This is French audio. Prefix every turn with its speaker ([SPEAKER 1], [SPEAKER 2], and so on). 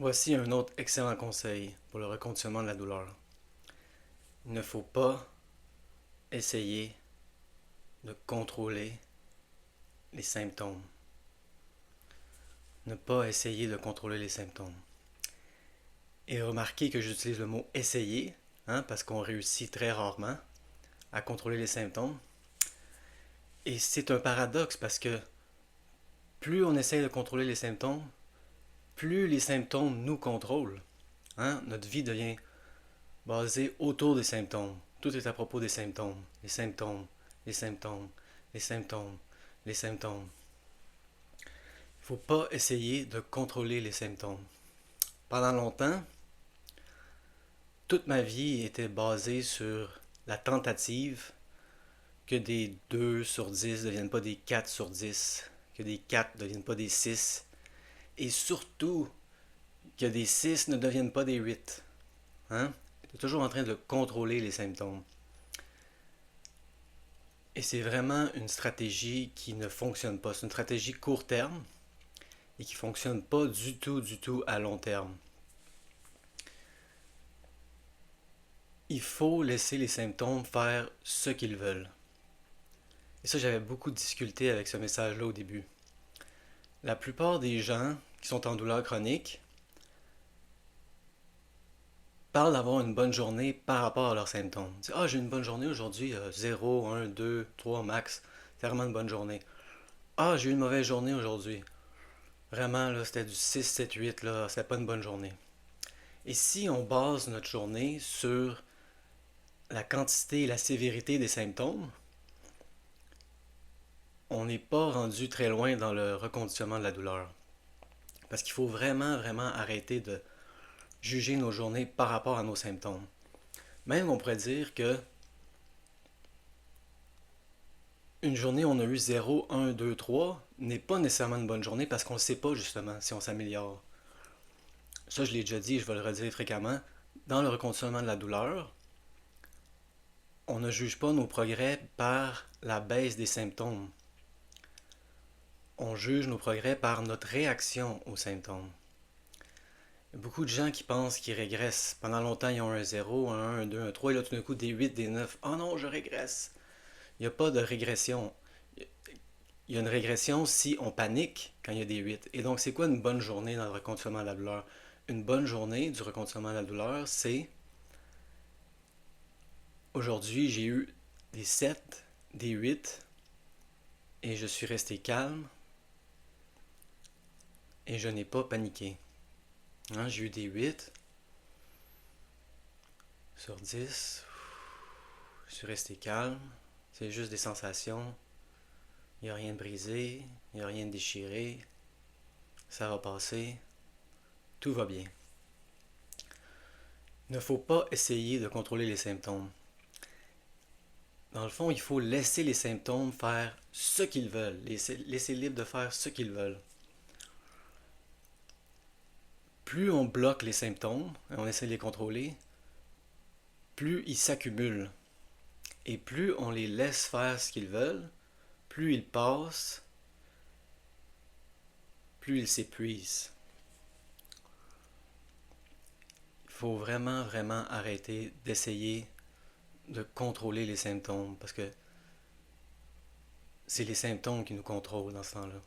[SPEAKER 1] Voici un autre excellent conseil pour le reconditionnement de la douleur. Il ne faut pas essayer de contrôler les symptômes. Ne pas essayer de contrôler les symptômes. Et remarquez que j'utilise le mot essayer, parce qu'on réussit très rarement à contrôler les symptômes. Et c'est un paradoxe parce que plus on essaye de contrôler les symptômes, plus les symptômes nous contrôlent. Notre vie devient basée autour des symptômes. Tout est à propos des symptômes. Les symptômes, les symptômes, les symptômes, les symptômes. Il ne faut pas essayer de contrôler les symptômes. Pendant longtemps, toute ma vie était basée sur la tentative que des 2 sur 10 ne deviennent pas des 4 sur 10, que des 4 ne deviennent pas des 6, et surtout que des 6 ne deviennent pas des 8. Tu es toujours en train de contrôler les symptômes. Et c'est vraiment une stratégie qui ne fonctionne pas. C'est une stratégie court terme et qui ne fonctionne pas du tout à long terme. Il faut laisser les symptômes faire ce qu'ils veulent. Et ça, j'avais beaucoup de difficultés avec ce message-là au début. La plupart des gens qui sont en douleur chronique parlent d'avoir une bonne journée par rapport à leurs symptômes. Ils disent, ah, j'ai une bonne journée aujourd'hui, 0, 1, 2, 3 max. C'est vraiment une bonne journée. Ah, j'ai eu une mauvaise journée aujourd'hui. Vraiment, là, c'était du 6, 7, 8, là, c'était pas une bonne journée. Et si on base notre journée sur la quantité et la sévérité des symptômes, on n'est pas rendu très loin dans le reconditionnement de la douleur. Parce qu'il faut vraiment arrêter de juger nos journées par rapport à nos symptômes. Même on pourrait dire que une journée où on a eu 0, 1, 2, 3 n'est pas nécessairement une bonne journée parce qu'on ne sait pas justement si on s'améliore. Ça, je l'ai déjà dit et je vais le redire fréquemment. Dans le reconditionnement de la douleur, on ne juge pas nos progrès par la baisse des symptômes. On juge nos progrès par notre réaction aux symptômes. Il y a beaucoup de gens qui pensent qu'ils régressent. Pendant longtemps, ils ont un 0, un 1, un 2, un 3, et là tout d'un coup des 8, des 9. Oh non, je régresse. Il n'y a pas de régression. Il y a une régression si on panique quand il y a des 8. Et donc, c'est quoi une bonne journée dans le reconditionnement de la douleur? Une bonne journée du reconditionnement de la douleur, c'est aujourd'hui, j'ai eu des 7, des 8, et je suis resté calme, et je n'ai pas paniqué. J'ai eu des 8 sur 10. Je suis resté calme. C'est juste des sensations. Il n'y a rien de brisé. Il n'y a rien de déchiré. Ça va passer. Tout va bien. Il ne faut pas essayer de contrôler les symptômes. Dans le fond, il faut laisser les symptômes faire ce qu'ils veulent. Laisser libre de faire ce qu'ils veulent. Plus on bloque les symptômes, et on essaie de les contrôler, plus ils s'accumulent. Et plus on les laisse faire ce qu'ils veulent, plus ils passent, plus ils s'épuisent. Il faut vraiment arrêter d'essayer de contrôler les symptômes parce que c'est les symptômes qui nous contrôlent dans ce temps-là.